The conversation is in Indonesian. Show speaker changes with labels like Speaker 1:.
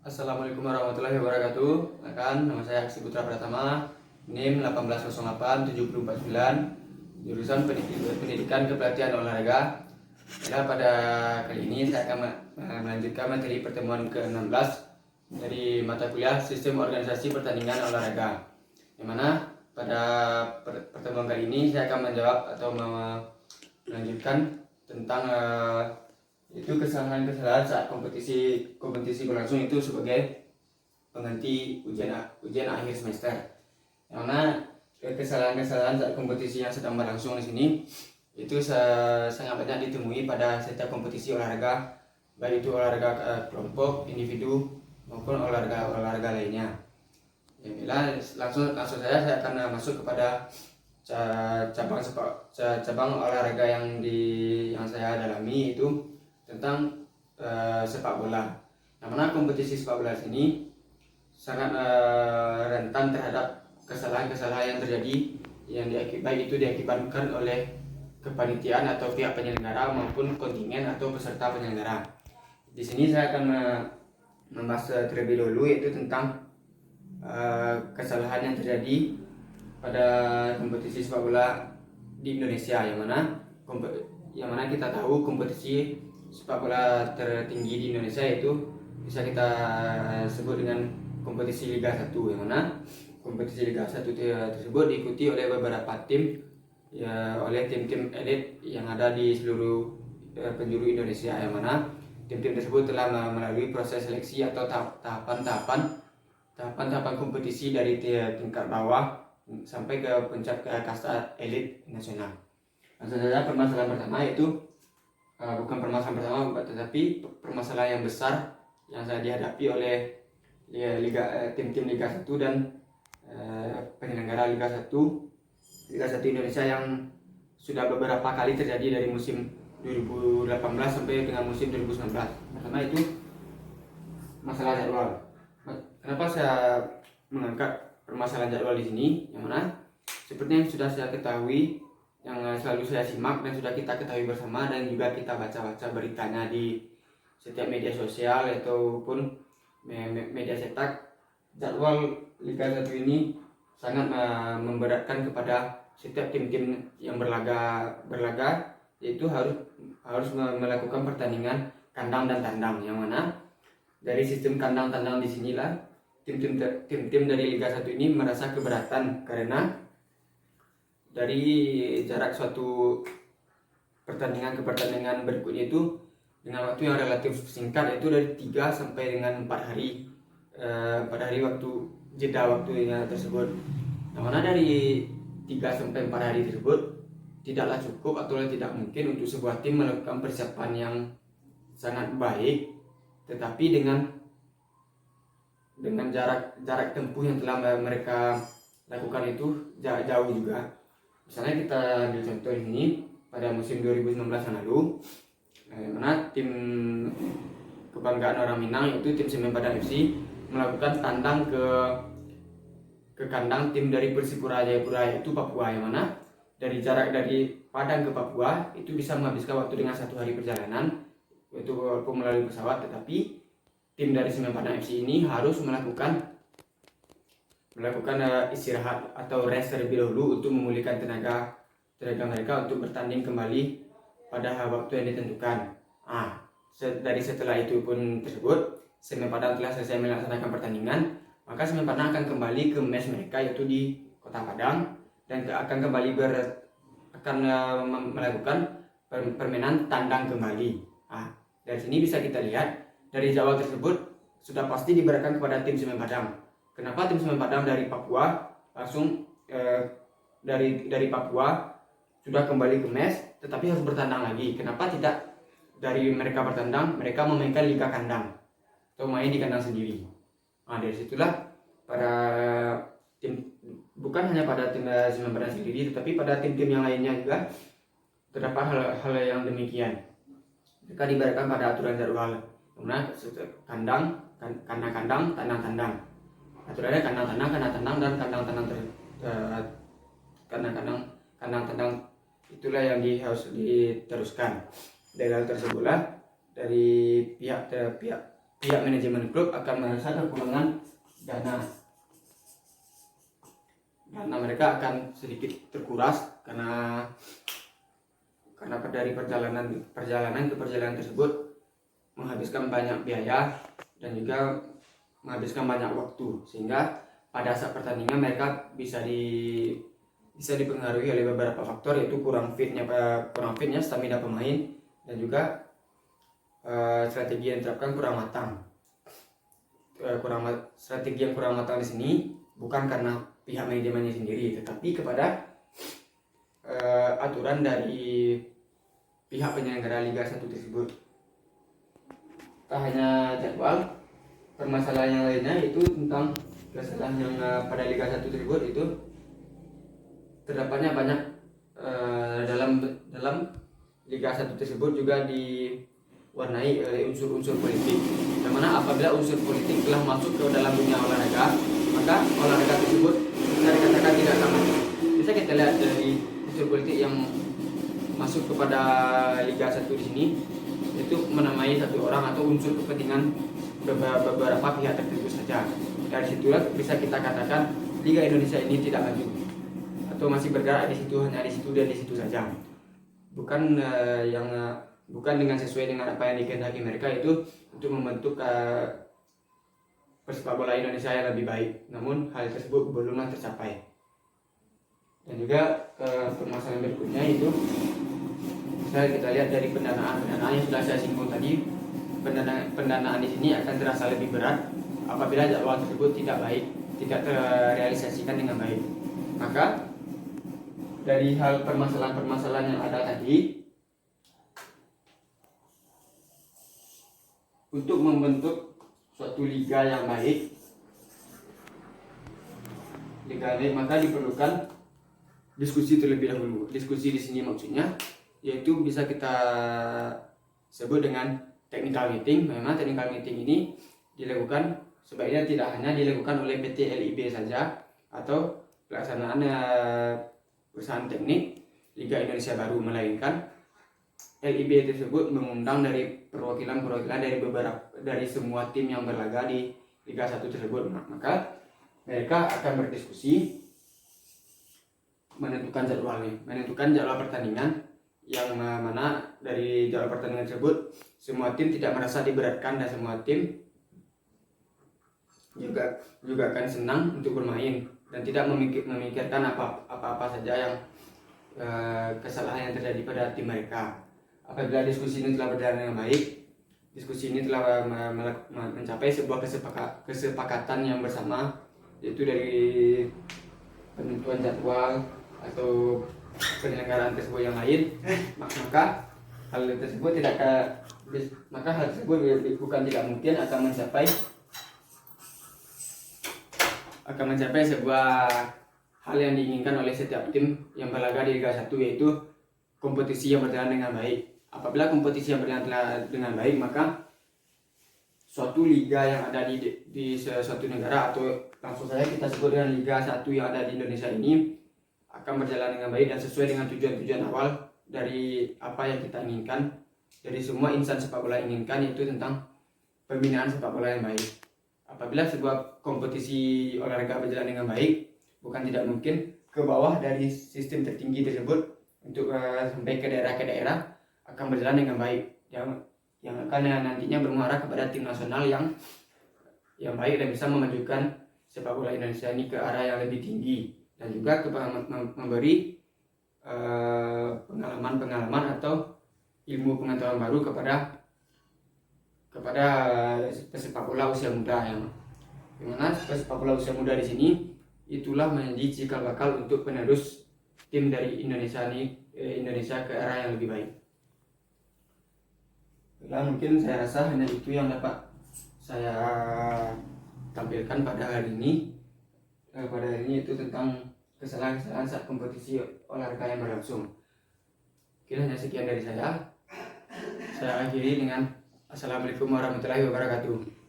Speaker 1: Assalamualaikum warahmatullahi wabarakatuh. Nama saya Aksi Putra Pratama, NIM 1808749, jurusan Pendidikan Kepelatihan Olahraga. Pada kali ini saya akan melanjutkan materi pertemuan ke-16 dari mata kuliah Sistem Organisasi Pertandingan Olahraga. Yang mana pada pertemuan kali ini saya akan menjawab atau melanjutkan tentang itu kesalahan-kesalahan saat kompetisi berlangsung itu sebagai pengganti ujian akhir semester. Yang mana kesalahan-kesalahan saat kompetisi yang sedang berlangsung di sini itu sangat banyak ditemui pada setiap kompetisi olahraga, baik itu olahraga kelompok, individu maupun olahraga lainnya. Ya, langsung saya akan masuk kepada cabang olahraga yang saya dalami, itu tentang sepak bola. Yang mana kompetisi sepak bola ini sangat rentan terhadap kesalahan-kesalahan yang terjadi, yang baik itu diakibatkan oleh kepanitiaan atau pihak penyelenggara maupun kontingen atau peserta penyelenggara. Di sini saya akan membahas terlebih dahulu, yaitu tentang kesalahan yang terjadi pada kompetisi sepak bola di Indonesia, yang mana kita tahu kompetisi sepak bola tertinggi di Indonesia itu bisa kita sebut dengan kompetisi Liga 1, yang mana kompetisi Liga 1 tersebut diikuti oleh beberapa tim, ya, oleh tim-tim elit yang ada di seluruh penjuru Indonesia, yang mana tim-tim tersebut telah melalui proses seleksi atau tahapan-tahapan kompetisi dari tingkat bawah sampai ke puncak kasta elit nasional. Langsung saja, permasalahan pertama itu bukan permasalahan pertama, tetapi permasalahan yang besar yang saya dihadapi oleh tim-tim Liga 1 dan penyelenggara Liga 1 Indonesia yang sudah beberapa kali terjadi dari musim 2018 sampai dengan musim 2019. Pertama itu masalah jadwal. Kenapa saya mengangkat permasalahan jadwal di sini? Yang mana seperti yang sudah saya ketahui, yang selalu saya simak dan sudah kita ketahui bersama, dan juga kita baca-baca beritanya di setiap media sosial ataupun media cetak, jadwal Liga 1 ini sangat memberatkan kepada setiap tim-tim yang berlaga, yaitu harus melakukan pertandingan kandang dan tandang, yang mana dari sistem kandang tandang di sinilah tim-tim dari Liga 1 ini merasa keberatan, karena dari jarak suatu pertandingan ke pertandingan berikutnya itu dengan waktu yang relatif singkat, yaitu dari 3 sampai dengan 4 hari, 4 hari waktu jeda waktunya tersebut. Yang mana dari 3 sampai 4 hari tersebut tidaklah cukup atau tidak mungkin untuk sebuah tim melakukan persiapan yang sangat baik, tetapi dengan jarak tempuh yang telah mereka lakukan itu jauh juga. Misalnya kita ambil contoh ini pada musim 2019 yang lalu, mana tim kebanggaan orang Minang, yaitu tim Semen Padang FC, melakukan tandang ke kandang tim dari Persipura Jayapura, yaitu Papua, yang mana dari jarak dari Padang ke Papua itu bisa menghabiskan waktu dengan 1 hari perjalanan, yaitu walaupun melalui pesawat, tetapi tim dari Semen Padang FC ini harus melakukan istirahat atau rest terlebih dahulu untuk memulihkan tenaga mereka untuk bertanding kembali pada waktu yang ditentukan. Dari setelah itu pun tersebut, Semen Padang telah selesai melaksanakan pertandingan, maka Semen Padang akan kembali ke mes mereka, yaitu di Kota Padang, dan akan kembali melakukan permainan tandang kembali. Dari sini bisa kita lihat, dari jadwal tersebut sudah pasti diberatkan kepada tim Semen Padang. Kenapa tim Semen Padang dari Papua langsung dari Papua sudah kembali ke mes, tetapi harus bertandang lagi? Kenapa tidak dari mereka bertandang, mereka memainkan liga kandang atau main di kandang sendiri? Dari situlah para tim, bukan hanya pada tim Semen Padang sendiri, tetapi pada tim-tim yang lainnya juga terdapat hal yang demikian. Mereka diberatkan pada aturan jadwal, karena kandang, tandang. Aturannya kandang tandang dan kandang tandang itulah yang harus diteruskan. Dari hal tersebutlah dari pihak pihak manajemen klub akan merasa kekurangan dana. Dana mereka akan sedikit terkuras karena dari perjalanan ke perjalanan tersebut menghabiskan banyak biaya dan juga menghabiskan banyak waktu, sehingga pada saat pertandingan mereka bisa dipengaruhi oleh beberapa faktor, yaitu kurang fitnya stamina pemain dan juga strategi yang diterapkan kurang matang. Strategi yang kurang matang di sini bukan karena pihak manajemennya sendiri, tetapi kepada aturan dari pihak penyelenggara Liga 1 tersebut. Tak hanya jadwal, permasalahan yang lainnya itu tentang kesalahan yang pada Liga 1 tersebut itu terdapatnya banyak dalam Liga 1 tersebut juga diwarnai oleh unsur-unsur politik. Yang mana apabila unsur politik telah masuk ke dalam dunia olahraga, maka olahraga tersebut bisa dikatakan tidak sama. Bisa kita lihat dari unsur politik yang masuk kepada Liga 1 di sini, itu menamai satu orang atau unsur kepentingan beberapa pihak tertentu saja. Dari situlah bisa kita katakan Liga Indonesia ini tidak maju atau masih bergerak di situ, hanya di situ dan di situ saja. Bukan bukan dengan sesuai dengan apa yang dikehendaki mereka, itu untuk membentuk persepak bola Indonesia yang lebih baik. Namun hal tersebut belumlah tercapai. Dan juga permasalahan berikutnya itu bisa kita lihat dari pendanaan yang sudah saya singgung tadi. Pendanaan di sini akan terasa lebih berat apabila jadwal tersebut tidak terrealisasikan dengan baik. Maka dari hal permasalahan yang ada tadi, untuk membentuk suatu liga yang baik, maka diperlukan diskusi terlebih dahulu. Diskusi di sini maksudnya yaitu bisa kita sebut dengan technical meeting. Memang technical meeting ini dilakukan, sebaiknya tidak hanya dilakukan oleh PT LIB saja atau pelaksanaan perusahaan teknik Liga Indonesia baru, melainkan LIB tersebut mengundang dari perwakilan dari semua tim yang berlaga di Liga 1 tersebut. Maka mereka akan berdiskusi menentukan jadwal pertandingan, yang mana dari jadwal pertandingan tersebut semua tim tidak merasa diberatkan dan semua tim juga akan senang untuk bermain dan tidak memikirkan apa saja yang kesalahan yang terjadi pada tim mereka. Apabila diskusi ini telah berjalan dengan baik, diskusi ini telah mencapai sebuah kesepakatan yang bersama, yaitu dari penentuan jadwal atau penyelenggaraan tersebut yang lain, maka hal tersebut bukan tidak mungkin akan mencapai sebuah hal yang diinginkan oleh setiap tim yang berlaga di Liga 1, yaitu kompetisi yang berjalan dengan baik. Apabila kompetisi yang berjalan dengan baik, maka suatu liga yang ada di suatu negara, atau langsung saja kita sebut dengan Liga 1 yang ada di Indonesia ini, akan berjalan dengan baik dan sesuai dengan tujuan-tujuan awal dari apa yang kita inginkan, dari semua insan sepak bola inginkan, yaitu tentang pembinaan sepak bola yang baik. Apabila sebuah kompetisi olahraga berjalan dengan baik, bukan tidak mungkin ke bawah dari sistem tertinggi tersebut untuk sampai ke daerah akan berjalan dengan baik, yang akan nantinya bermuara kepada tim nasional yang baik dan bisa memajukan sepak bola Indonesia ini ke arah yang lebih tinggi, dan juga memberi pengalaman atau ilmu pengetahuan baru kepada pesepak bola usia muda, yang dimana pesepak bola usia muda di sini itulah menjadi cikal bakal untuk penerus tim dari Indonesia ke arah yang lebih baik. Mungkin saya rasa hanya itu yang dapat saya tampilkan pada hari ini. Itu tentang kesalahan-kesalahan saat kompetisi olahraga yang berlangsung. Mungkin hanya sekian dari saya. Saya akhiri dengan Assalamualaikum warahmatullahi wabarakatuh.